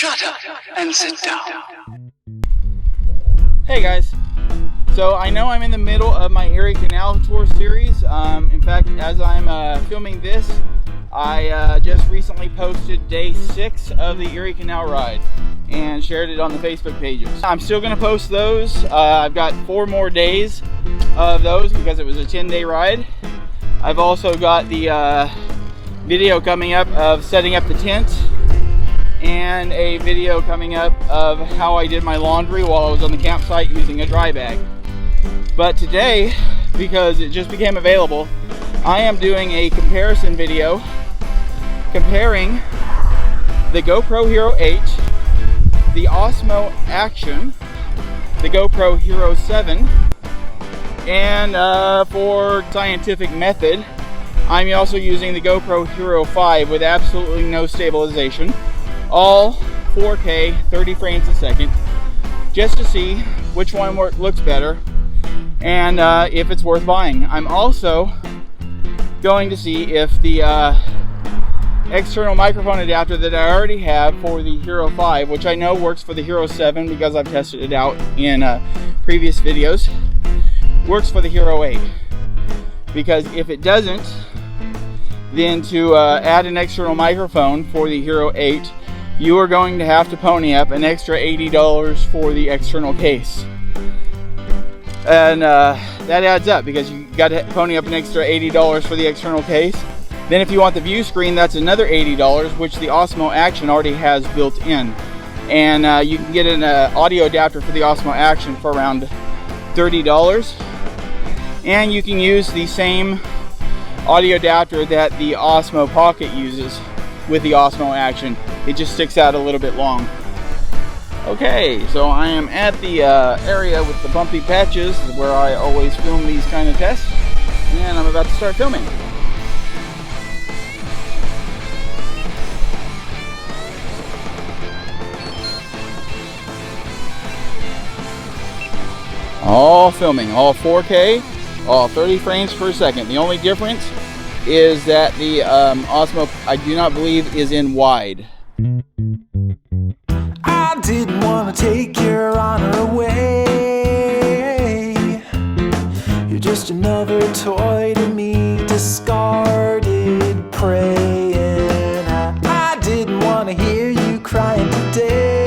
Shut up and sit down. Hey guys, so I know I'm in the middle of my Erie Canal Tour series. In fact, as I'm filming this, I just recently posted day 6 of the Erie Canal ride and shared it on the Facebook pages. I'm still going to post those. I've got 4 more days of those because it was a 10-day ride. I've also got the video coming up of setting up the tent and a video coming up of how I did my laundry while I was on the campsite using a dry bag. But today, because it just became available, I am doing a comparison video comparing the GoPro Hero 8, the Osmo Action, the GoPro Hero 7, and for scientific method, I'm also using the GoPro Hero 5 with absolutely no stabilization, all 4K 30 frames a second, just to see which one looks better and if it's worth buying. I'm also going to see if the external microphone adapter that I already have for the Hero 5, which I know works for the Hero 7 because I've tested it out in previous videos, works for the Hero 8. Because if it doesn't, then to add an external microphone for the Hero 8, you are going to have to pony up an extra $80 for the external case. And that adds up because you got to pony up an extra $80 for the external case. Then if you want the view screen, that's another $80, which the Osmo Action already has built in. And you can get an audio adapter for the Osmo Action for around $30. And you can use the same audio adapter that the Osmo Pocket uses with the Osmo Action. It just sticks out a little bit long. Okay, so I am at the area with the bumpy patches where I always film these kind of tests, and I'm about to start filming. All filming, all 4K, all 30 frames per second. The only difference is that the Osmo, I do not believe, is in wide. I didn't want to take your honor away. You're just another toy to me, discarded prey. And I didn't want to hear you crying today.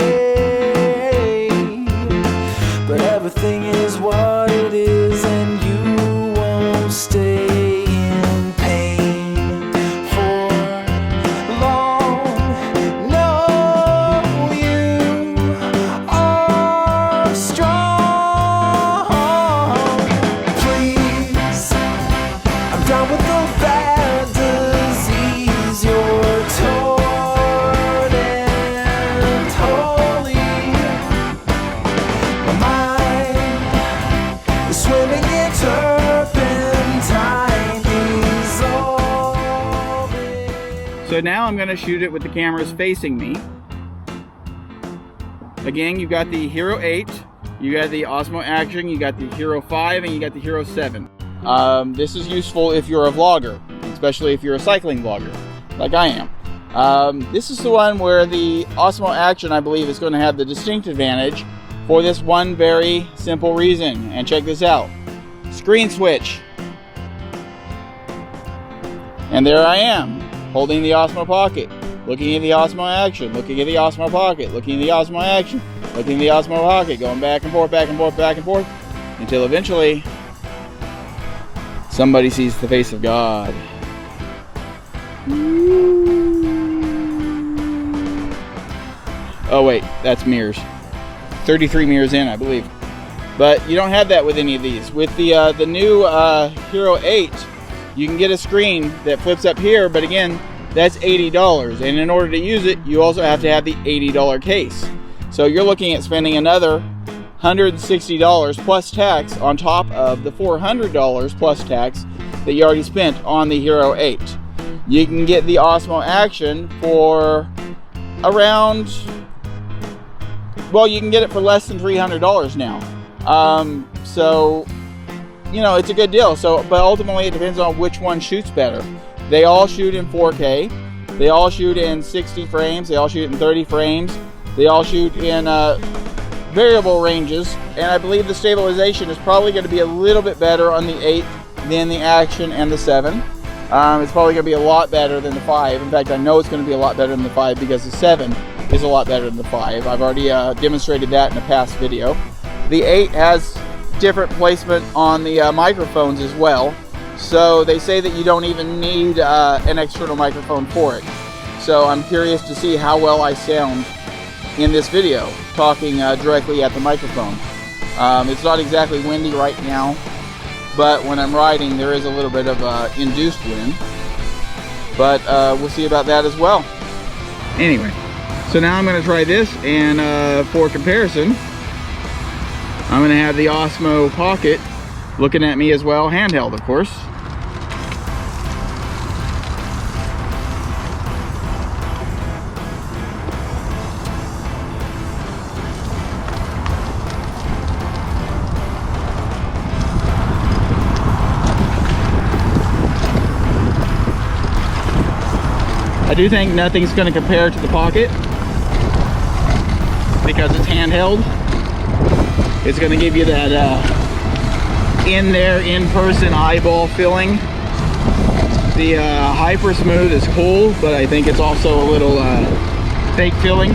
But everything is what it is, and you won't stay in pain for long. No, you are strong. Please, I'm done with the bad disease. You're torn and holy. My mind is swimming in turpentine, dissolving. So now I'm going to shoot it with the cameras facing me. Again, you got the Hero 8, you got the Osmo Action, you got the Hero 5, and you got the Hero 7. This is useful if you're a vlogger, especially if you're a cycling vlogger, like I am. This is the one where the Osmo Action, I believe, is going to have the distinct advantage for this one very simple reason. And check this out. Screen switch. And there I am, holding the Osmo Pocket, looking at the Osmo Action, looking at the Osmo Pocket, looking at the Osmo Action, looking at the Osmo Pocket, going back and forth, back and forth, back and forth, until eventually somebody sees the face of God. Oh wait, that's mirrors. 33 mirrors in, I believe. But you don't have that with any of these. With the new Hero 8, you can get a screen that flips up here, but again, that's $80. And in order to use it, you also have to have the $80 case. So you're looking at spending another $160 plus tax on top of the $400 plus tax that you already spent on the Hero 8. You can get the Osmo Action for around, well, you can get it for less than $300 now. So, you know, it's a good deal. So, but ultimately it depends on which one shoots better. They all shoot in 4K. They all shoot in 60 frames. They all shoot in 30 frames. They all shoot in variable ranges, and I believe the stabilization is probably going to be a little bit better on the 8 than the Action and the 7. It's probably going to be a lot better than the 5. In fact, I know it's going to be a lot better than the 5 because the 7 is a lot better than the 5. I've already demonstrated that in a past video. The 8 has different placement on the microphones as well, so they say that you don't even need an external microphone for it. So I'm curious to see how well I sound in this video, talking directly at the microphone. It's not exactly windy right now, but when I'm riding there is a little bit of induced wind, but we'll see about that as well. Anyway, so now I'm going to try this, and for comparison I'm going to have the Osmo Pocket looking at me as well, handheld of course. I do think nothing's going to compare to the Pocket because it's handheld. It's going to give you that in-person eyeball feeling. The hypersmooth is cool, but I think it's also a little fake feeling.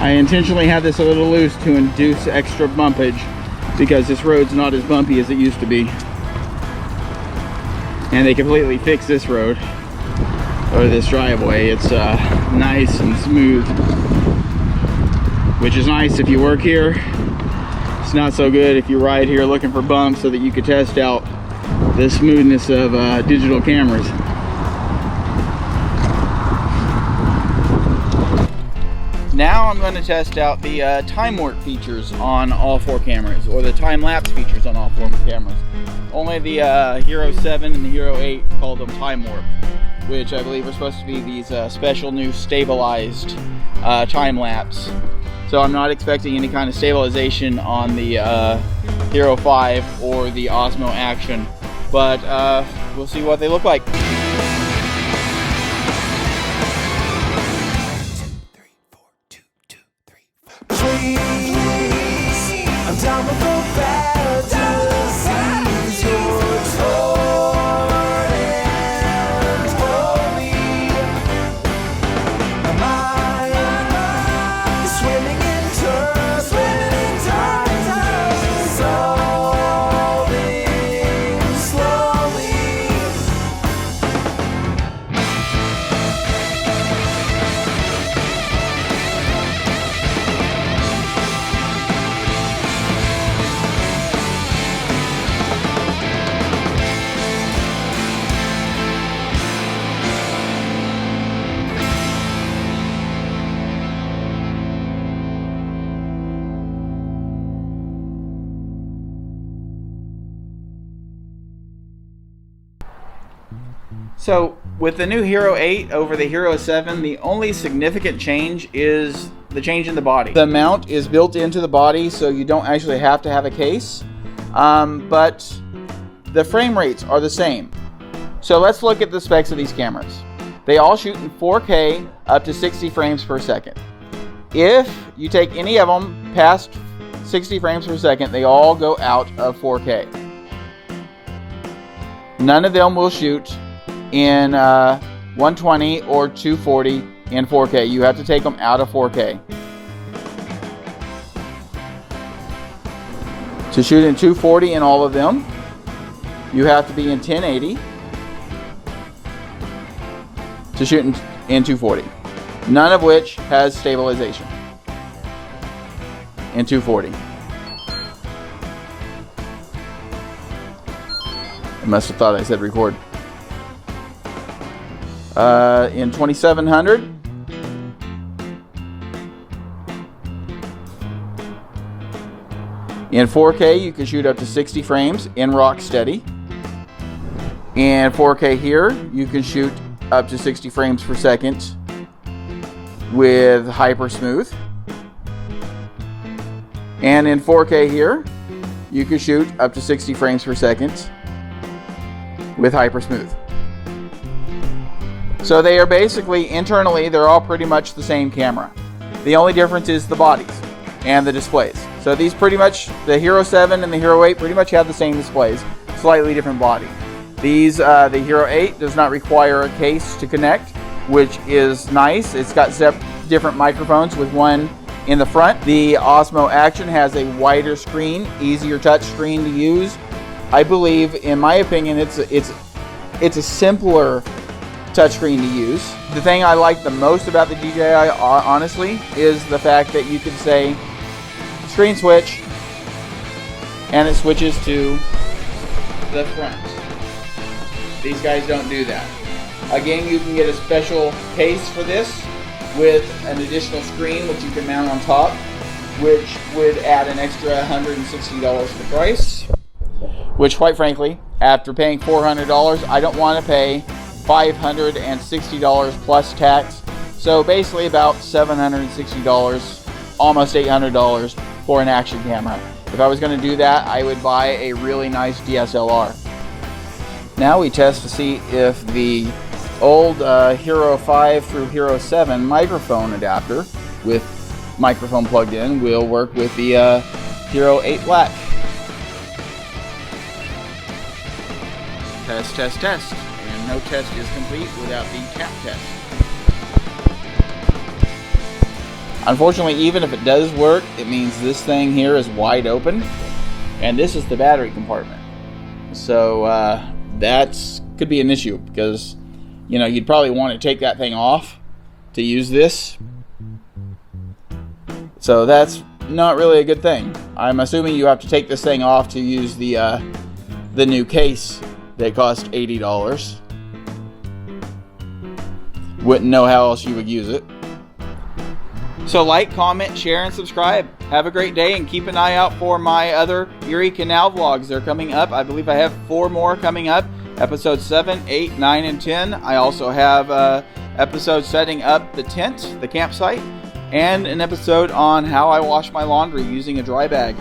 I intentionally have this a little loose to induce extra bumpage because this road's not as bumpy as it used to be. And they completely fixed this road, or this driveway. It's nice and smooth, which is nice if you work here. It's not so good if you ride here looking for bumps so that you could test out the smoothness of digital cameras. Now I'm going to test out the time warp features on all 4 cameras, or the time-lapse features on all 4 cameras. Only the Hero 7 and the Hero 8 call them time warp, which I believe are supposed to be these special new stabilized time-lapse. So I'm not expecting any kind of stabilization on the Hero 5 or the Osmo Action, but we'll see what they look like. I'm down with the fantasies, your torn and holy. My mind is swimming in turns, dissolving slowly. So with the new Hero 8 over the Hero 7, the only significant change is the change in the body. The mount is built into the body, so you don't actually have to have a case, but the frame rates are the same. So let's look at the specs of these cameras. They all shoot in 4K up to 60 frames per second. If you take any of them past 60 frames per second, they all go out of 4K. None of them will shoot in 120 or 240 in 4K. You have to take them out of 4K. To shoot in 240 in all of them, you have to be in 1080 to shoot in 240. None of which has stabilization in 240. I must have thought I said record. In 2700, in 4K you can shoot up to 60 frames in rocksteady. In 4K here you can shoot up to 60 frames per second with hypersmooth. And in 4K here you can shoot up to 60 frames per second with hypersmooth. So they are basically, internally, they're all pretty much the same camera. The only difference is the bodies and the displays. So these pretty much, the Hero 7 and the Hero 8 pretty much have the same displays, slightly different body. These, the Hero 8 does not require a case to connect, which is nice. It's got different microphones with one in the front. The Osmo Action has a wider screen, easier touch screen to use. I believe, in my opinion, it's a simpler touchscreen to use. The thing I like the most about the DJI, honestly, is the fact that you can say screen switch and it switches to the front. These guys don't do that. Again, you can get a special case for this with an additional screen which you can mount on top, which would add an extra $160 to the price, which quite frankly, after paying $400, I don't want to pay $560 plus tax. So basically about $760, almost $800 for an action camera. If I was going to do that, I would buy a really nice DSLR. Now we test to see if the old Hero 5 through Hero 7 microphone adapter with microphone plugged in will work with the Hero 8 Black. Test, test, test. And no test is complete without the tap test. Unfortunately, even if it does work, it means this thing here is wide open, and this is the battery compartment. So that's could be an issue because, you know, you'd probably want to take that thing off to use this. So that's not really a good thing. I'm assuming you have to take this thing off to use the new case that cost $80. Wouldn't know how else you would use it. So like, comment, share, and subscribe. Have a great day, and keep an eye out for my other Erie Canal vlogs. They're coming up. I believe I have 4 more coming up. Episode 7, 8, 9, and 10. I also have episodes setting up the tent, the campsite, and an episode on how I wash my laundry using a dry bag.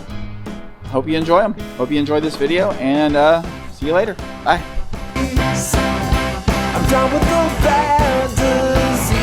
Hope you enjoy them. Hope you enjoyed this video, and see you later. Bye. I'm done with the fantasies.